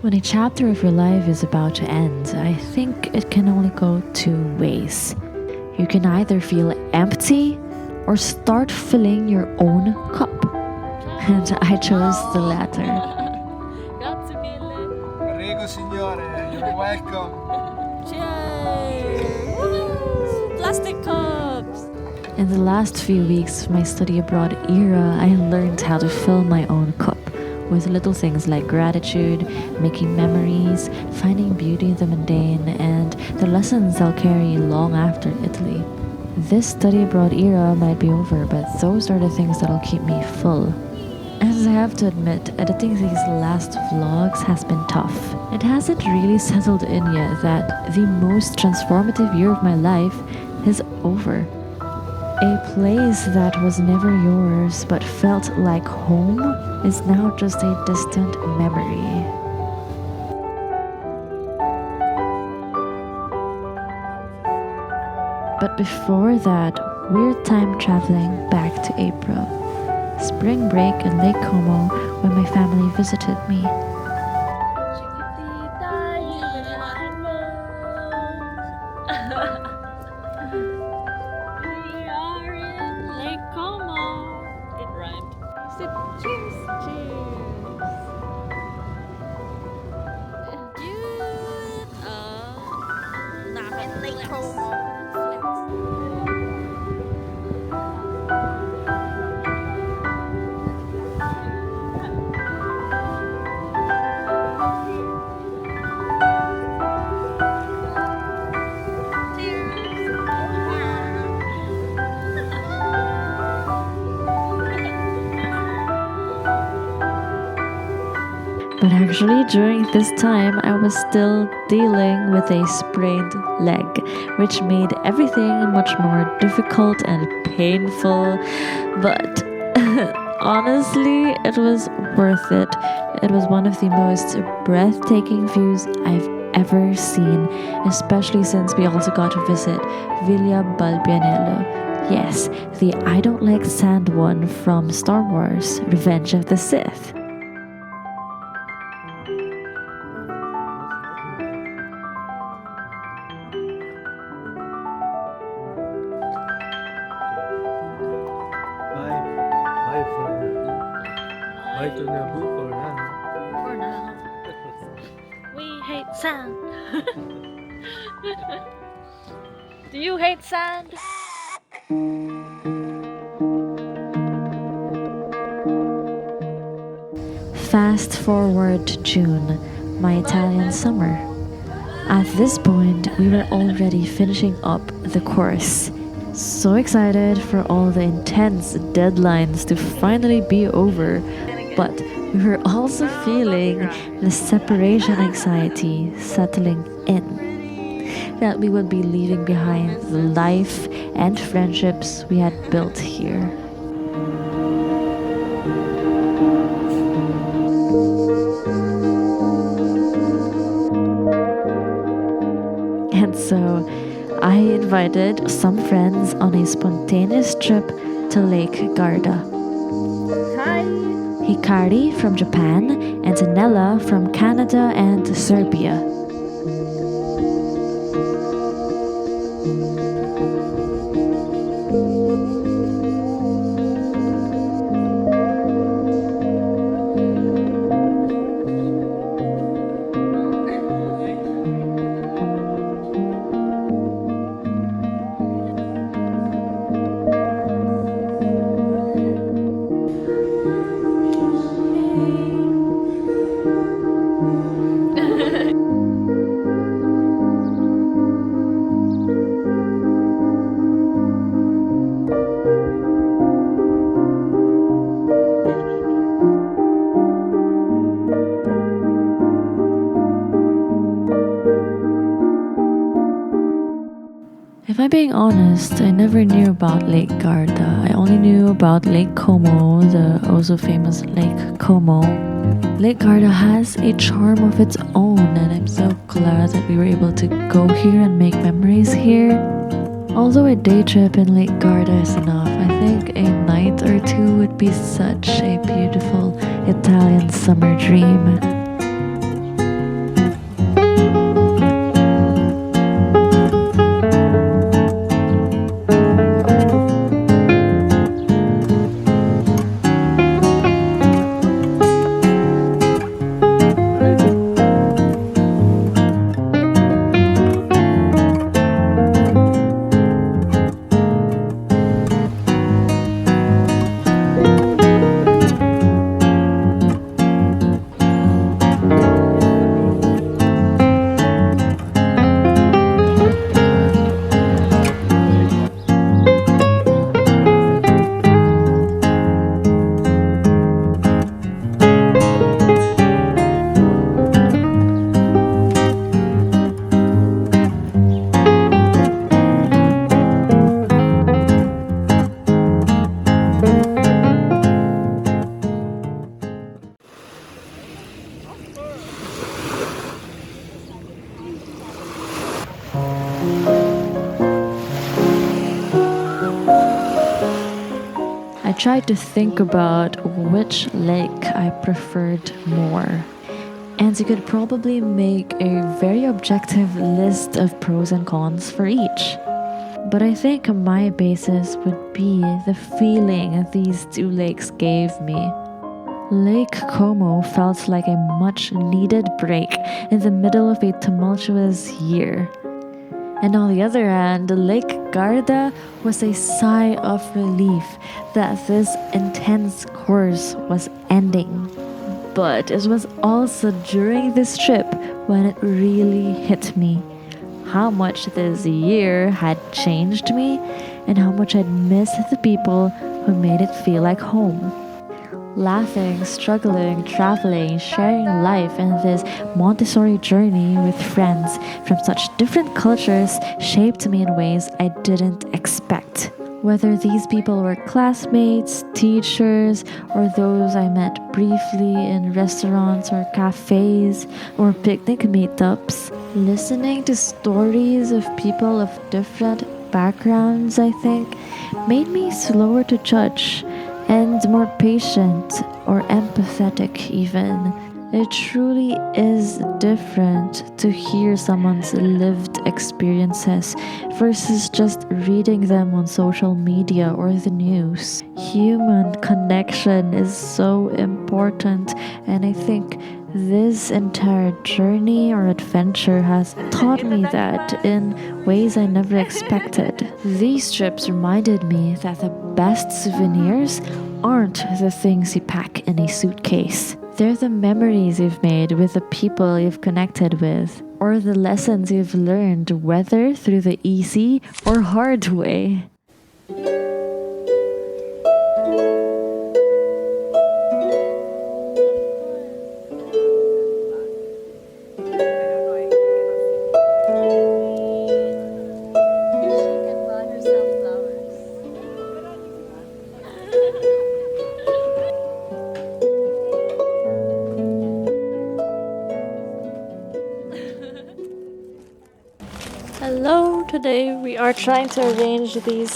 When a chapter of your life is about to end, I think it can only go two ways. You can either feel empty or start filling your own cup. And I chose the latter. Grazie mille. Prego signore, you're welcome. Cheers! Woo! Plastic cups. In the last few weeks of my study abroad era, I learned how to fill my own cup with little things like gratitude, making memories, finding beauty in the mundane, and the lessons I'll carry long after Italy. This study abroad era might be over, but those are the things that'll keep me full. And I have to admit, editing these last vlogs has been tough. It hasn't really settled in yet that the most transformative year of my life is over. A place that was never yours but felt like home is now just a distant memory. But before that, we're time traveling back to April. Spring break in Lake Como when my family visited me. We are in Lake Como. It rhymed. Sip, cheers, cheers. Dude, in Lake Como. But actually, during this time, I was still dealing with a sprained leg, which made everything much more difficult and painful. But honestly, it was worth it. It was one of the most breathtaking views I've ever seen, especially since we also got to visit Villa Balbianello. Yes, the I don't like sand one from Star Wars, Revenge of the Sith. Bye to Naboo for now. For now. We hate sand. Do you hate sand? Fast forward to June, my Italian summer. At this point, we were already finishing up the course. So excited for all the intense deadlines to finally be over, but we were also feeling the separation anxiety settling in. That we would be leaving behind the life and friendships we had built here. And so I invited some friends on a spontaneous trip to Lake Garda. Hi. Hikari from Japan and Nella from Canada and Serbia. If I'm being honest, I never knew about Lake Garda. I only knew about Lake Como, the also famous Lake Como. Lake Garda has a charm of its own, and I'm so glad that we were able to go here and make memories here. Although a day trip in Lake Garda is enough, I think a night or two would be such a beautiful Italian summer dream. tried to think about which lake I preferred more. And you could probably make a very objective list of pros and cons for each. But I think my basis would be the feeling these two lakes gave me. Lake Como felt like a much needed break in the middle of a tumultuous year. And on the other hand, Lake Garda was a sigh of relief that this intense course was ending. But it was also during this trip when it really hit me how much this year had changed me and how much I'd missed the people who made it feel like home. Laughing, struggling, traveling, sharing life in this Montessori journey with friends from such different cultures shaped me in ways I didn't expect. Whether these people were classmates, teachers, or those I met briefly in restaurants or cafes or picnic meetups, listening to stories of people of different backgrounds, I think, made me slower to judge and more patient or empathetic even. It truly is different to hear someone's lived experiences versus just reading them on social media or the news. Human connection is so important, and I think this entire journey or adventure has taught me that in ways I never expected. These trips reminded me that the best souvenirs aren't the things you pack in a suitcase. They're the memories you've made with the people you've connected with, or the lessons you've learned, whether through the easy or hard way. Hello, today we are trying to arrange these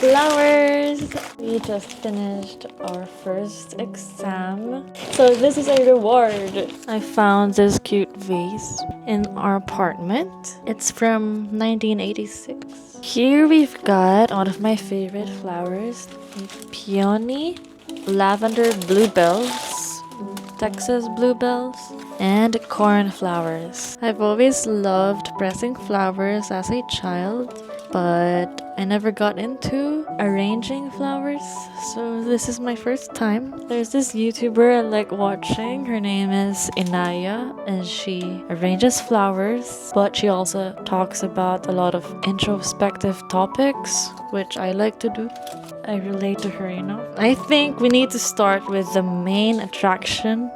flowers. We just finished our first exam, so this is a reward. I found this cute vase in our apartment. It's from 1986. Here we've got one of my favorite flowers, peony, lavender bluebells, Texas bluebells, and cornflowers. I've always loved pressing flowers as a child, but I never got into arranging flowers, so this is my first time. There's this YouTuber I like watching. Her name is Inaya, and she arranges flowers, but she also talks about a lot of introspective topics, which I like to do. I relate to her, you know. I think we need to start with the main attraction,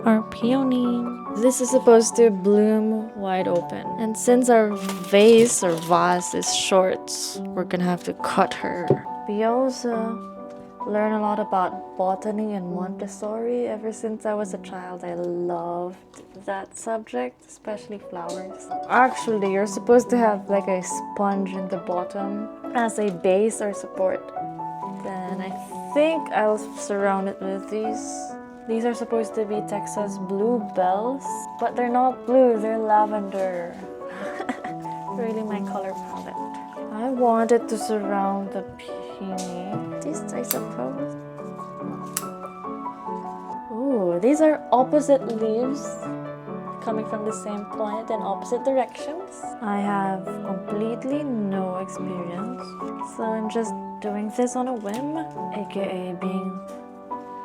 our peony. This is supposed to bloom wide open, and since our vase or vase is short, we're gonna have to cut her. We also learn a lot about botany and Montessori. Ever since I was a child, I loved that subject, especially flowers. Actually, you're supposed to have like a sponge in the bottom as a base or support. Then I think I'll surround it with these. These are supposed to be Texas bluebells, but they're not blue, they're lavender. Really my color palette. I wanted to surround the peony. This, I suppose. Ooh, these are opposite leaves coming from the same plant in opposite directions. I have completely no experience, so I'm just doing this on a whim, aka being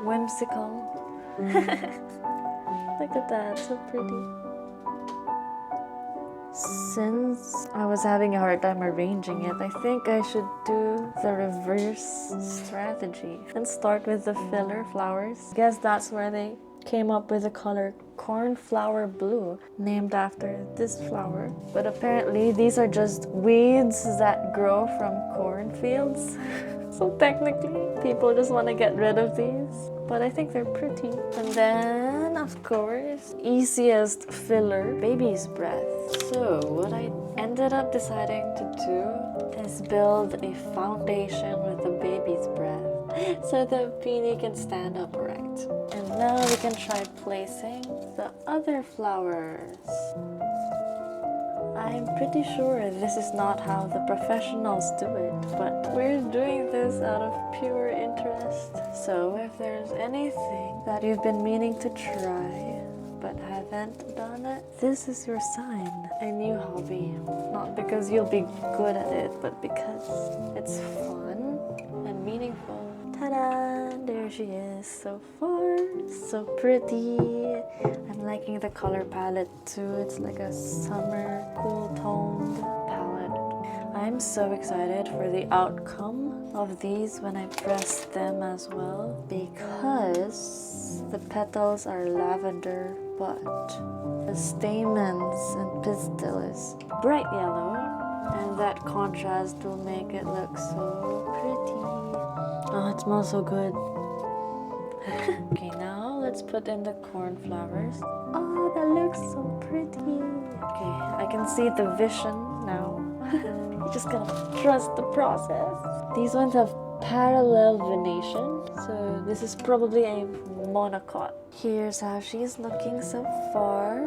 whimsical. Look at that, so pretty. Since I was having a hard time arranging it, I think I should do the reverse strategy and start with the filler flowers. I guess that's where they came up with the color cornflower blue, named after this flower. But apparently these are just weeds that grow from cornfields. So technically, people just want to get rid of these. But I think they're pretty. And then, of course, easiest filler, baby's breath. So what I end ended up deciding to do is build a foundation with the baby's breath so the beanie can stand upright. And now we can try placing the other flowers. I'm pretty sure this is not how the professionals do it, but we're doing this out of pure interest. So if there's anything that you've been meaning to try but haven't done it, this is your sign. A new hobby. Not because you'll be good at it, but because it's fun and meaningful. Ta-da! There she is, so far, so pretty. I'm liking the color palette too. It's like a summer cool toned palette. I'm so excited for the outcome of these when I press them as well, because the petals are lavender, but the stamens and pistil is bright yellow, and that contrast will make it look so pretty. Oh, it smells so good. Okay, now let's put in the cornflowers. Oh, that looks so pretty. Okay, I can see the vision now. You just gotta trust the process. These ones have parallel venation, so this is probably a monocot. Here's how she's looking so far.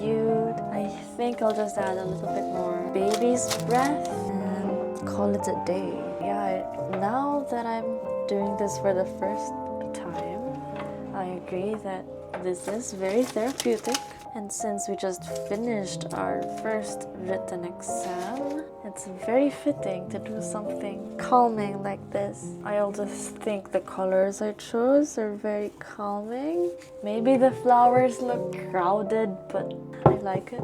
Cute. I think I'll just add a little bit more baby's breath and call it a day. Yeah, now that I'm doing this for the first time, I agree that this is very therapeutic. And since we just finished our first written exam, it's very fitting to do something calming like this. I also think the colors I chose are very calming. Maybe the flowers look crowded, but I like it.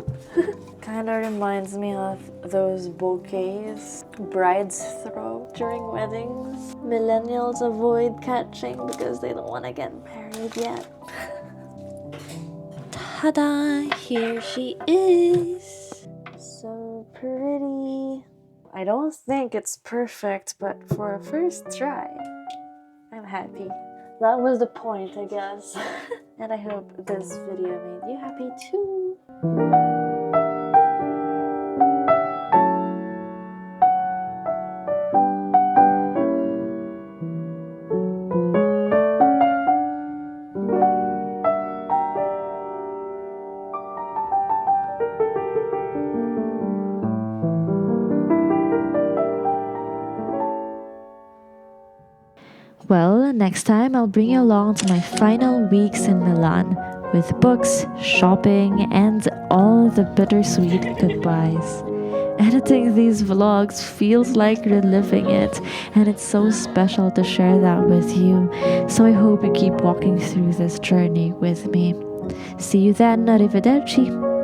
Kinda reminds me of those bouquets brides throw during weddings. Millennials avoid catching because they don't want to get married yet. Ta-da! Here she is! So pretty. I don't think it's perfect, but for a first try, I'm happy. That was the point, I guess. And I hope this video made you happy too. Well, next time I'll bring you along to my final weeks in Milan with books, shopping, and all the bittersweet goodbyes. Editing these vlogs feels like reliving it, and it's so special to share that with you. So I hope you keep walking through this journey with me. See you then, arrivederci!